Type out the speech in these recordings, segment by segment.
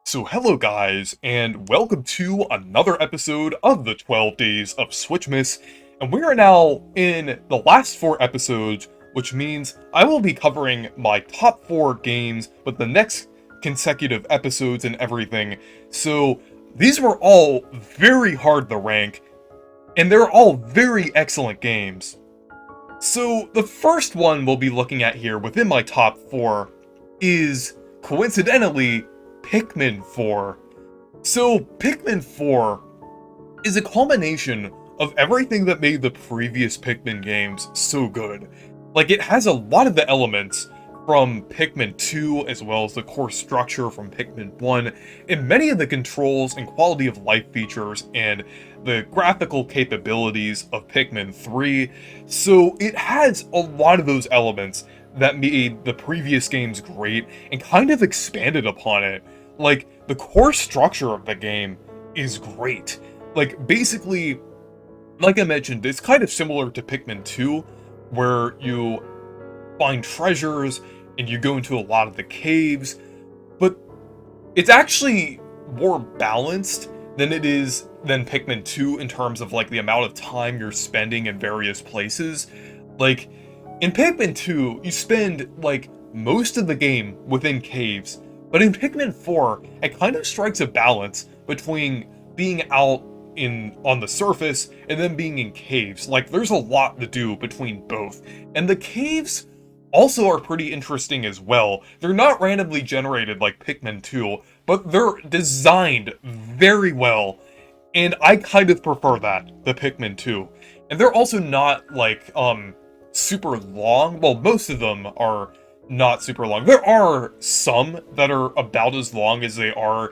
So hello guys, and welcome to another episode of the 12 Days of Switchmas, and we are now in the last 4 episodes, which means I will be covering my top 4 games with the next consecutive episodes and everything. So these were all very hard to rank, and they're all very excellent games. So the first one we'll be looking at here within my top 4 is, coincidentally, Pikmin 4. So, Pikmin 4 is a culmination of everything that made the previous Pikmin games so good. Like, it has a lot of the elements from Pikmin 2, as well as the core structure from Pikmin 1, and many of the controls and quality of life features and the graphical capabilities of Pikmin 3. So, it has a lot of those elements that made the previous games great and kind of expanded upon it. Like, the core structure of the game is great. Like, basically, like I mentioned, it's kind of similar to Pikmin 2, where you find treasures and you go into a lot of the caves, but it's actually more balanced than Pikmin 2 in terms of, like, the amount of time you're spending in various places. Like, in Pikmin 2, you spend, like, most of the game within caves, but in Pikmin 4, it kind of strikes a balance between being out on the surface and then being in caves. Like, there's a lot to do between both. And the caves also are pretty interesting as well. They're not randomly generated like Pikmin 2, but they're designed very well. And I kind of prefer that, the Pikmin 2. And they're also not, like, super long. Well, most of them are not super long. There are some that are about as long as they are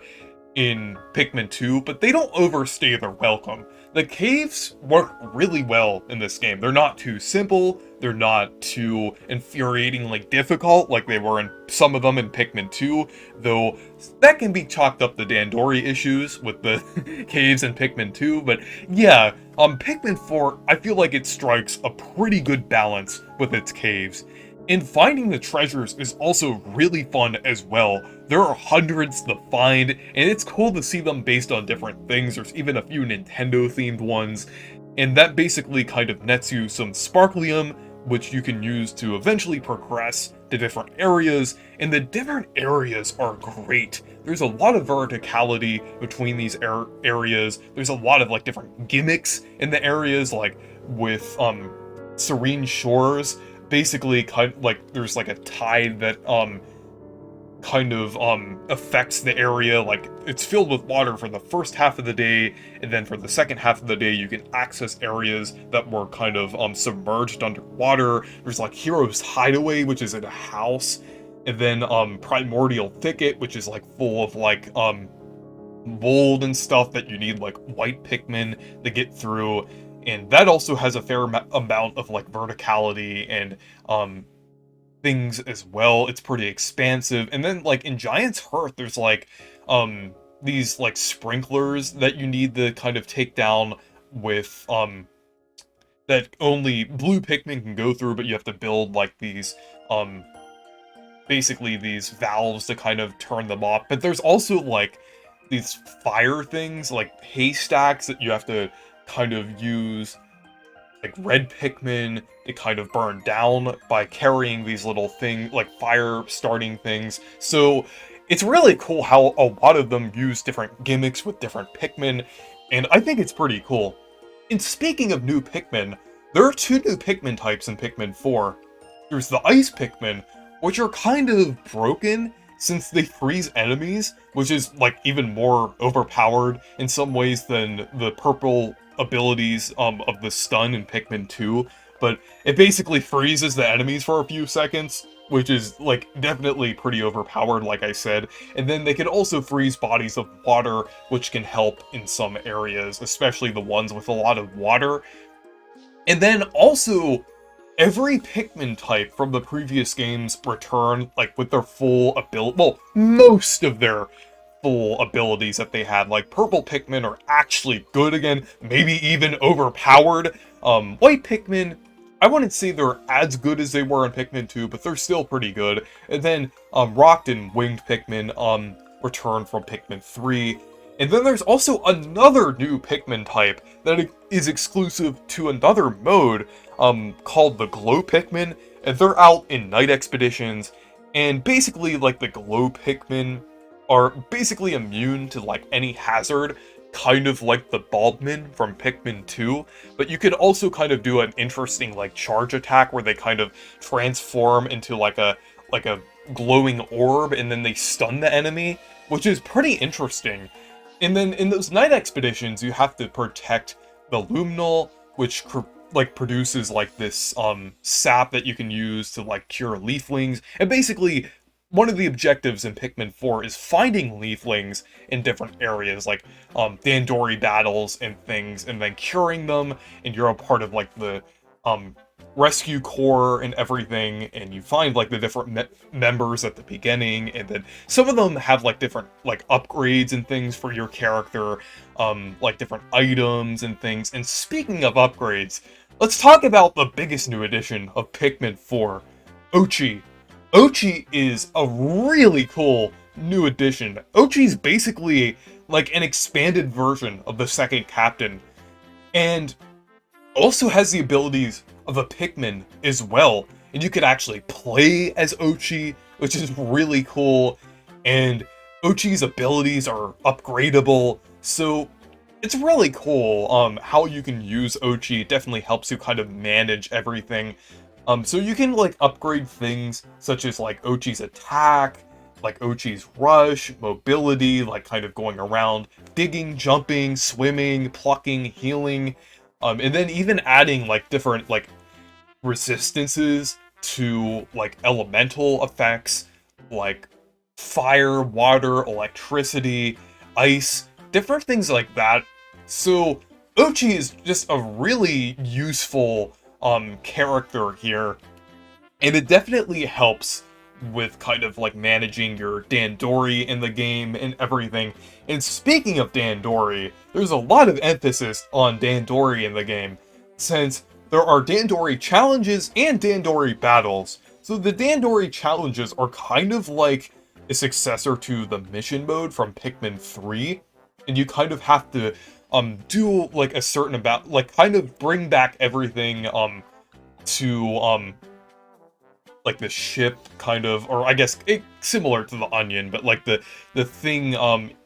in Pikmin 2, but they don't overstay their welcome. The caves work really well in this game. They're not too simple, they're not too infuriatingly difficult like they were in some of them in Pikmin 2, though that can be chalked up to Dandori issues with the caves in Pikmin 2, but yeah, Pikmin 4, I feel like it strikes a pretty good balance with its caves. And finding the treasures is also really fun as well. There are hundreds to find, and it's cool to see them based on different things. There's even a few Nintendo-themed ones, and that basically kind of nets you some Sparklium, which you can use to eventually progress to different areas, and the different areas are great. There's a lot of verticality between these areas. There's a lot of, like, different gimmicks in the areas, like with Serene Shores. Basically, like, there's like a tide that kind of affects the area. Like, it's filled with water for the first half of the day, and then for the second half of the day you can access areas that were kind of submerged underwater. There's like Hero's Hideaway, which is in a house, and then Primordial Thicket, which is like full of like mold and stuff that you need like white Pikmin to get through. And that also has a fair amount of like verticality and things as well. It's pretty expansive. And then like in Giant's Hearth, there's like these like sprinklers that you need to kind of take down with that only blue Pikmin can go through, but you have to build like these basically these valves to kind of turn them off. But there's also like these fire things, like haystacks, that you have to kind of use like red Pikmin to kind of burn down by carrying these little like fire starting things. So it's really cool how a lot of them use different gimmicks with different Pikmin, and I think it's pretty cool. And speaking of new Pikmin, there are 2 new Pikmin types in Pikmin 4. There's the Ice Pikmin, which are kind of broken since they freeze enemies, which is like even more overpowered in some ways than the purple abilities of the stun in Pikmin 2, but it basically freezes the enemies for a few seconds, which is like definitely pretty overpowered, like I said. And then they can also freeze bodies of water, which can help in some areas, especially the ones with a lot of water. And then also, every Pikmin type from the previous games return, like, with their full ability, well, most of their full abilities that they had. Like, purple Pikmin are actually good again, maybe even overpowered. White Pikmin, I wouldn't say they're as good as they were in Pikmin 2, but they're still pretty good. And then, rocked and winged Pikmin, returned from Pikmin 3. And then there's also another new Pikmin type that is exclusive to another mode, called the Glow Pikmin, and they're out in night expeditions, and basically, like, the Glow Pikmin are basically immune to, like, any hazard, kind of like the Bulbmin from Pikmin 2, but you could also kind of do an interesting, like, charge attack where they kind of transform into, like a glowing orb, and then they stun the enemy, which is pretty interesting. And then in those night expeditions, you have to protect the Luminol, which produces like this sap that you can use to like cure leaflings. And basically, one of the objectives in Pikmin 4 is finding leaflings in different areas, like Dandori battles and things, and then curing them. And you're a part of like the rescue corps and everything, and you find like the different members at the beginning, and then some of them have like different like upgrades and things for your character, like different items and things. And speaking of upgrades, let's talk about the biggest new addition of Pikmin 4, Oatchi. Oatchi is a really cool new addition. Oatchi's basically like an expanded version of the second captain, and also has the abilities of a Pikmin as well. And you could actually play as Oatchi, which is really cool. And Oatchi's abilities are upgradable, so it's really cool how you can use Oatchi. It definitely helps you kind of manage everything. So you can like upgrade things such as like Oatchi's attack, like Oatchi's rush, mobility, like kind of going around, digging, jumping, swimming, plucking, healing, and then even adding like different like resistances to like elemental effects, like fire, water, electricity, ice, different things like that. So Oatchi is just a really useful character here, and it definitely helps with kind of like managing your Dandori in the game and everything. And speaking of Dandori, there's a lot of emphasis on Dandori in the game, since there are Dandori challenges and Dandori battles. So the Dandori challenges are kind of like a successor to the mission mode from Pikmin 3, and you kind of have to do like a certain about, like kind of bring back everything to like the ship kind of, or I guess similar to the Onion, but like the thing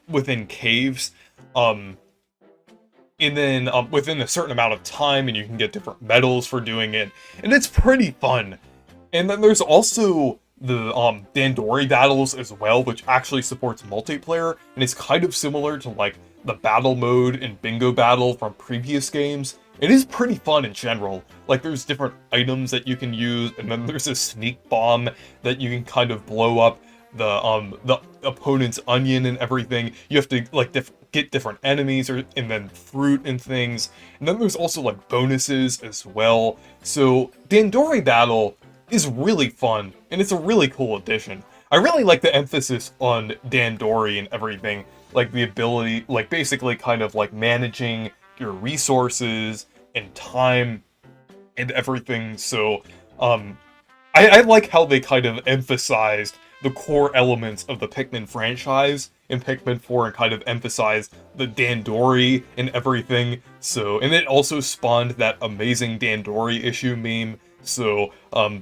within caves, and then within a certain amount of time, and you can get different medals for doing it, and it's pretty fun. And then there's also the Dandori battles as well, which actually supports multiplayer, and it's kind of similar to like the battle mode in Bingo Battle from previous games. It is pretty fun in general. Like, there's different items that you can use, and then there's a sneak bomb that you can kind of blow up the opponent's onion and everything. You have to like get different enemies and then fruit and things. And then there's also like bonuses as well. So Dandori Battle is really fun, and it's a really cool addition. I really like the emphasis on Dandori and everything, like the ability, like basically kind of like managing your resources and time and everything. So I like how they kind of emphasized the core elements of the Pikmin franchise in Pikmin 4 and kind of emphasized the Dandori and everything. So, and it also spawned that amazing Dandori issue meme. So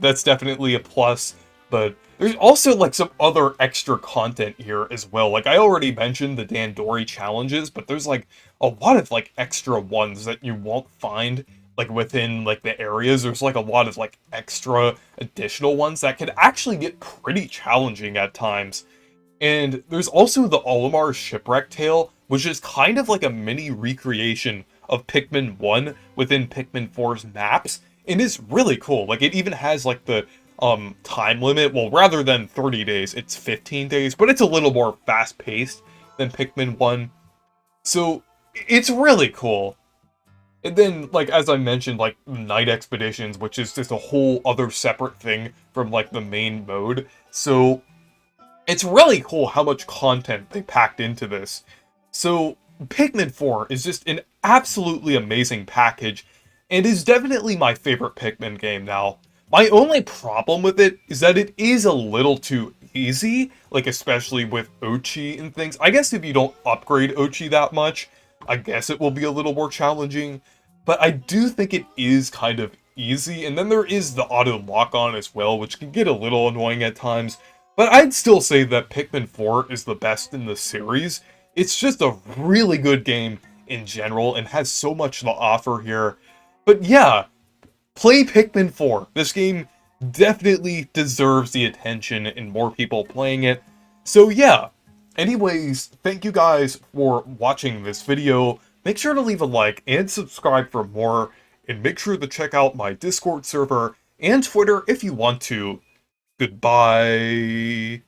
that's definitely a plus. But there's also like some other extra content here as well. Like I already mentioned the Dandori challenges, but there's like a lot of like extra ones that you won't find like within like the areas. There's like a lot of like extra additional ones that could actually get pretty challenging at times. And there's also the Olimar Shipwreck Tale, which is kind of like a mini recreation of Pikmin 1 within Pikmin 4's maps. And it's really cool. Like it even has like the time limit. Well, rather than 30 days, it's 15 days, but it's a little more fast-paced than Pikmin 1. So it's really cool. And then, like, as I mentioned, like, night expeditions, which is just a whole other separate thing from, like, the main mode. So it's really cool how much content they packed into this. So Pikmin 4 is just an absolutely amazing package, and is definitely my favorite Pikmin game now. My only problem with it is that it is a little too easy, like especially with Ochi and things. I guess if you don't upgrade Ochi that much, I guess it will be a little more challenging. But I do think it is kind of easy, and then there is the auto lock-on as well, which can get a little annoying at times. But I'd still say that Pikmin 4 is the best in the series. It's just a really good game in general, and has so much to offer here. But yeah, play Pikmin 4. This game definitely deserves the attention and more people playing it. So yeah, anyways, thank you guys for watching this video. Make sure to leave a like and subscribe for more, and make sure to check out my Discord server and Twitter if you want to. Goodbye.